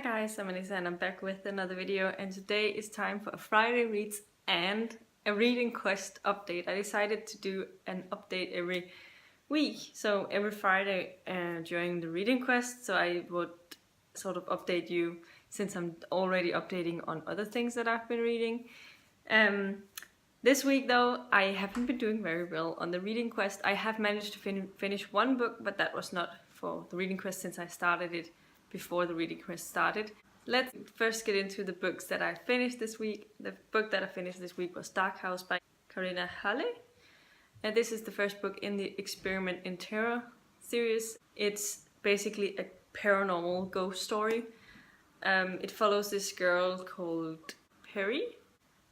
guys, I'm Anissa and I'm back with another video, and today is time for a Friday Reads and a Reading Quest update. I decided to do an update every week, so every Friday during the Reading Quest, so I would sort of update you since I'm already updating on other things that I've been reading. This week though, I haven't been doing very well on the Reading Quest. I have managed to finish one book, but that was not for the Reading Quest since I started it before the Reading Quest started. Let's first get into the books that I finished this week. The book that I finished this week was Dark House by Karina Halle. And this is the first book in the Experiment in Terror series. It's basically a paranormal ghost story. It follows this girl called Perry.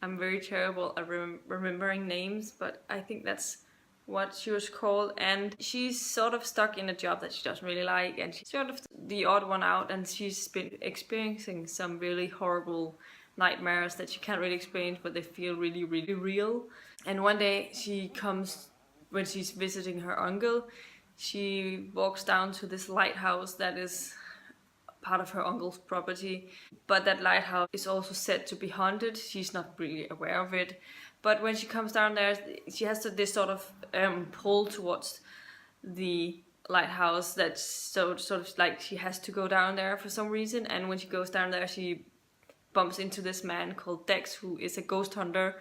I'm very terrible at remembering names, but I think that's what she was called, and she's sort of stuck in a job that she doesn't really like, and she's sort of the odd one out, and she's been experiencing some really horrible nightmares that she can't really explain, but they feel really, really real. And one day when she's visiting her uncle, she walks down to this lighthouse that is part of her uncle's property, but that lighthouse is also said to be haunted. She's not really aware of it, but when she comes down there, she has this sort of pull towards the lighthouse that's sort of like she has to go down there for some reason. And when she goes down there, she bumps into this man called Dex, who is a ghost hunter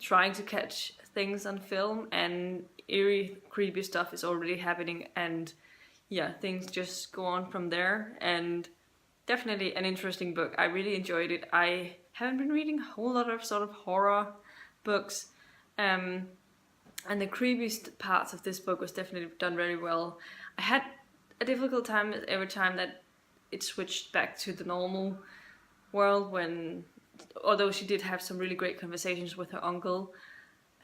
trying to catch things on film, and eerie, creepy stuff is already happening, and yeah, things just go on from there. And definitely an interesting book. I really enjoyed it. I haven't been reading a whole lot of sort of horror books, and the creepiest parts of this book was definitely done very well. I had a difficult time every time that it switched back to the normal world, although she did have some really great conversations with her uncle.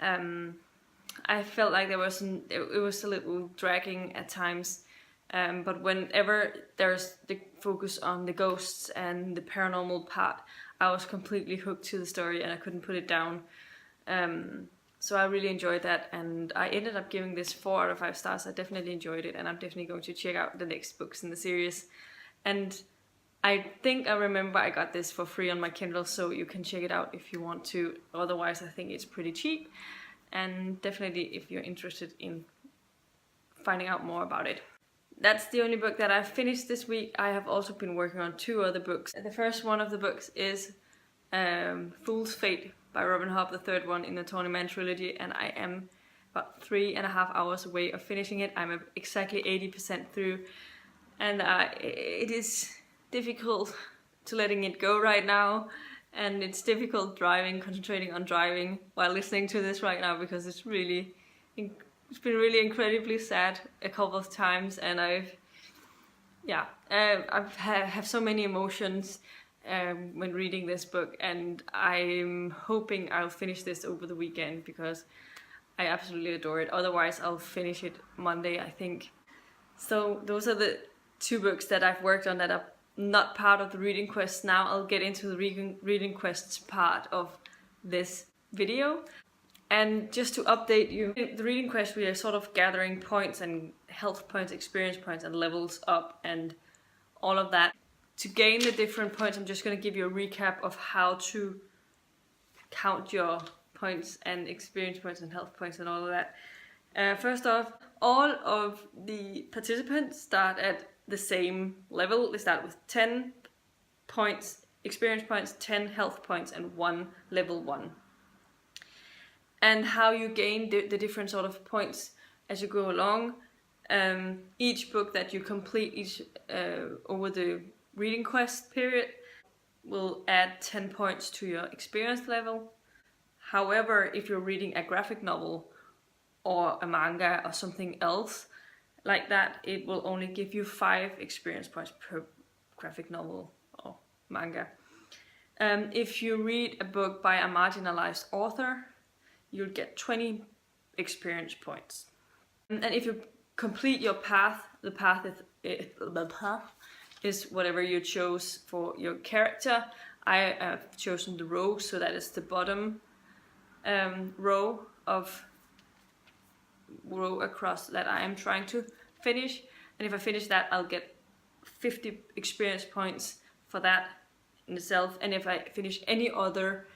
I felt like it was a little dragging at times, but whenever there's the focus on the ghosts and the paranormal part, I was completely hooked to the story and I couldn't put it down. So I really enjoyed that, and I ended up giving this 4 out of 5 stars. I definitely enjoyed it, and I'm definitely going to check out the next books in the series. And I think I remember I got this for free on my Kindle, so you can check it out if you want to. Otherwise, I think it's pretty cheap, and definitely if you're interested in finding out more about it. That's the only book that I've finished this week. I have also been working on 2 other books. The first one of the books is Fool's Fate by Robin Hobb, the third one in the Tawny Man trilogy, and I am about 3.5 hours away of finishing it. I'm exactly 80% through, and it is difficult to letting it go right now, and it's difficult concentrating on driving while listening to this right now, because it's been really incredibly sad a couple of times, and I have so many emotions when reading this book, and I'm hoping I'll finish this over the weekend because I absolutely adore it. Otherwise, I'll finish it Monday, I think. So those are the 2 books that I've worked on that are not part of the Reading Quest. Now I'll get into the Reading Quests part of this video. And just to update you, in the Reading Quest we are sort of gathering points and health points, experience points, and levels up and all of that. To gain the different points, I'm just going to give you a recap of how to count your points and experience points and health points and all of that. First off, all of the participants start at the same level. They start with 10 points, experience points, 10 health points, and 1 level 1. And how you gain the different sort of points as you go along. Each book that you complete over the Reading Quest period will add 10 points to your experience level. However, if you're reading a graphic novel or a manga or something else like that, it will only give you 5 experience points per graphic novel or manga. If you read a book by a marginalized author, you'll get 20 experience points. And if you complete your path, the path is whatever you chose for your character. I have chosen the row, so that is the bottom row across that I am trying to finish. And if I finish that, I'll get 50 experience points for that in itself, and if I finish any other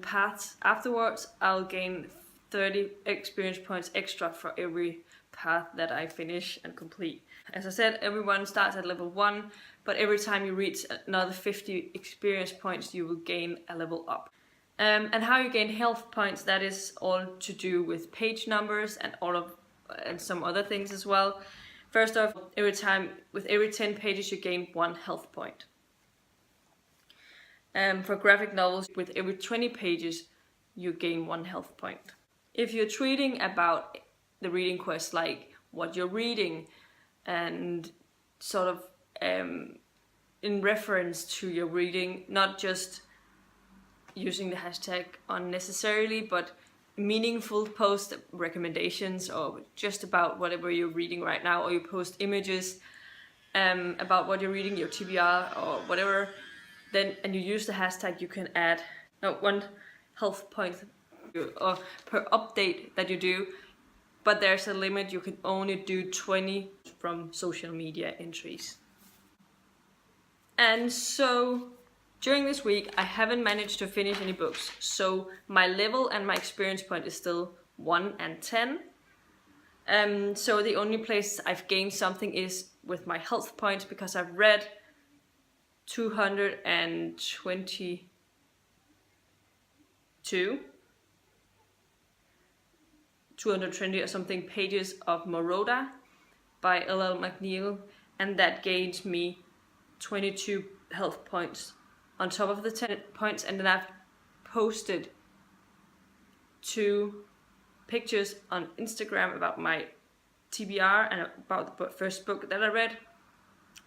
paths afterwards, I'll gain 30 experience points extra for every path that I finish and complete. As I said, everyone starts at level 1, but every time you reach another 50 experience points, you will gain a level up. And how you gain health points, that is all to do with page numbers and some other things as well. First off, with every 10 pages, you gain 1 health point. For graphic novels, with every 20 pages, you gain 1 health point. If you're tweeting about the reading quest, like what you're reading, and sort of in reference to your reading, not just using the hashtag unnecessarily, but meaningful post recommendations, or just about whatever you're reading right now, or you post images about what you're reading, your TBR or whatever, and you use the hashtag, you can add 1 health point per update that you do, but there's a limit. You can only do 20 from social media entries. And so during this week, I haven't managed to finish any books, so my level and my experience point is still 1 and 10. So the only place I've gained something is with my health points, because I've read 220 or something pages of Moroda by L.L. McNeil, and that gained me 22 health points on top of the 10 points. And then I've posted 2 pictures on Instagram about my TBR and about the first book that I read.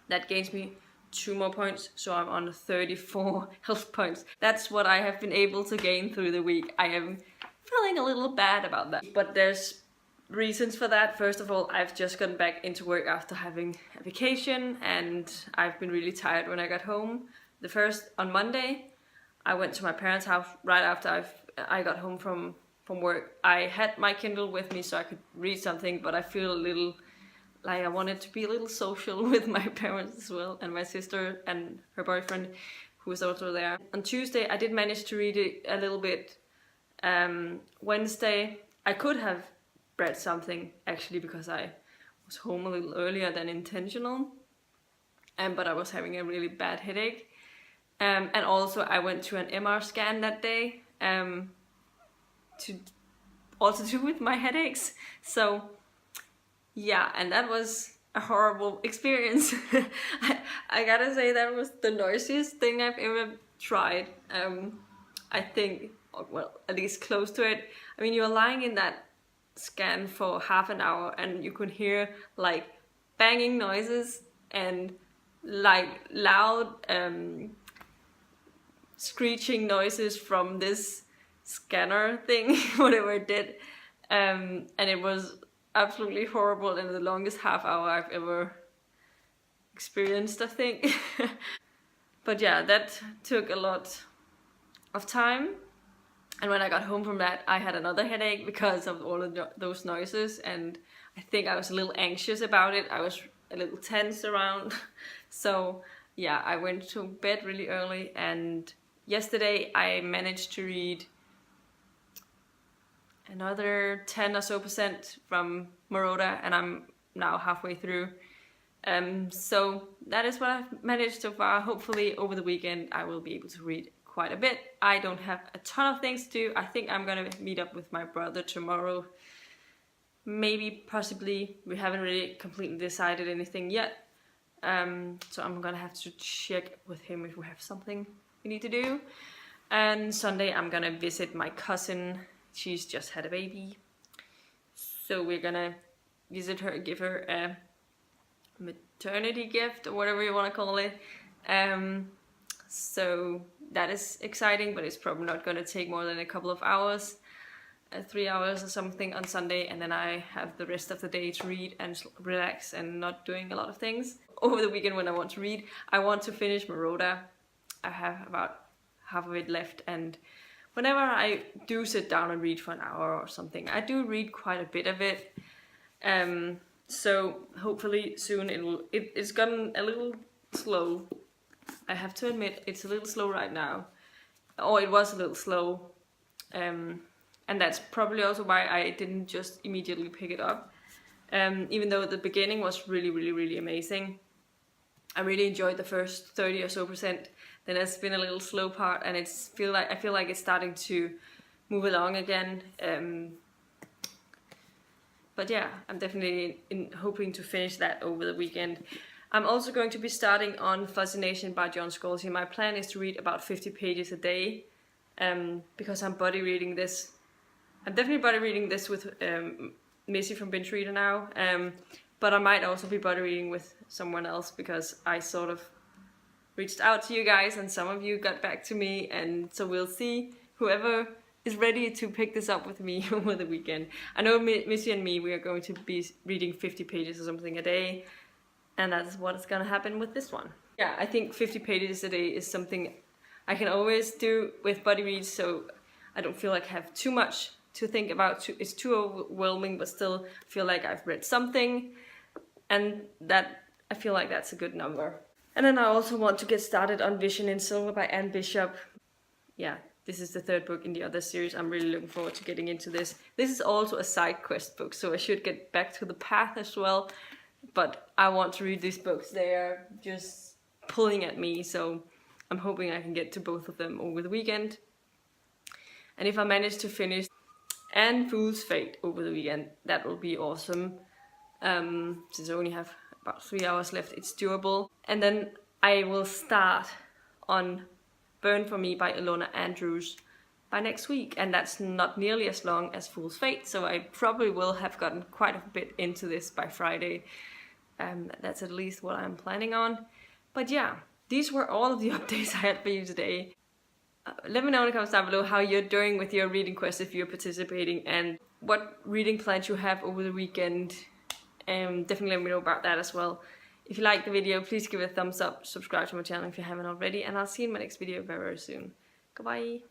That gains me 2 more points, so I'm on 34 health points. That's what I have been able to gain through the week. I am feeling a little bad about that, but there's reasons for that. First of all, I've just gotten back into work after having a vacation, and I've been really tired when I got home. On Monday, I went to my parents' house right after I got home from work. I had my Kindle with me so I could read something, but I feel a little like I wanted to be a little social with my parents as well, and my sister and her boyfriend, who was also there. On Tuesday, I did manage to read it a little bit. Wednesday, I could have read something, actually, because I was home a little earlier than intentional, but I was having a really bad headache. And also I went to an MR scan that day to also do with my headaches. So yeah, and that was a horrible experience. I gotta say, that was the noisiest thing I've ever tried. I think, well, at least close to it. I mean, you're lying in that scan for half an hour and you could hear like banging noises and like loud screeching noises from this scanner thing, whatever it did. And it was absolutely horrible, and the longest half hour I've ever experienced, I think. But yeah, that took a lot of time. And when I got home from that, I had another headache because of all of those noises, and I think I was a little anxious about it. I was a little tense around. So yeah, I went to bed really early, and yesterday I managed to read another 10% or so from Moroda, and I'm now halfway through. So that is what I've managed so far. Hopefully over the weekend I will be able to read quite a bit. I don't have a ton of things to do. I think I'm gonna meet up with my brother tomorrow. Maybe, possibly. We haven't really completely decided anything yet. So I'm gonna have to check with him if we have something we need to do. And Sunday I'm gonna visit my cousin. She's just had a baby. So we're gonna visit her, give her a maternity gift or whatever you want to call it. So that is exciting, but it's probably not going to take more than a couple of hours, 3 hours or something on Sunday, and then I have the rest of the day to read and relax and not doing a lot of things. Over the weekend when I want to read, I want to finish Moroda. I have about half of it left, and whenever I do sit down and read for an hour or something, I do read quite a bit of it. So hopefully soon it's gotten a little slow I have to admit it's a little slow right now, or it was a little slow, and that's probably also why I didn't just immediately pick it up. Even though the beginning was really amazing. I really enjoyed the first 30 or so percent. Then it's been a little slow part, and I feel like it's starting to move along again. But yeah, I'm definitely hoping to finish that over the weekend. I'm also going to be starting on Fascination by John Scalzi. My plan is to read about 50 pages a day, because I'm buddy reading this. I'm definitely buddy reading this with Missy from Binge Reader now, but I might also be buddy reading with someone else, because I sort of reached out to you guys and some of you got back to me, and so we'll see whoever is ready to pick this up with me over the weekend. I know Missy and me, we are going to be reading 50 pages or something a day, and that's what's gonna happen with this one. Yeah, I think 50 pages a day is something I can always do with buddy reads, so I don't feel like I have too much to think about. It's too overwhelming, but still feel like I've read something, and that I feel like that's a good number. And then I also want to get started on Vision in Silver by Anne Bishop. Yeah, this is the third book in the other series. I'm really looking forward to getting into this. This is also a side quest book, so I should get back to the path as well. But I want to read these books. They are just pulling at me, so I'm hoping I can get to both of them over the weekend. And if I manage to finish and Fool's Fate over the weekend, that will be awesome. Since I only have about 3 hours left, it's doable. And then I will start on Burn For Me by Ilona Andrews by next week, and that's not nearly as long as Fool's Fate, so I probably will have gotten quite a bit into this by Friday. That's at least what I'm planning on. But yeah, these were all of the updates I had for you today. Let me know in the comments down below how you're doing with your reading quest, if you're participating, and what reading plans you have over the weekend. Definitely let me know about that as well. If you liked the video, please give it a thumbs up, subscribe to my channel if you haven't already, and I'll see you in my next video very soon. Goodbye!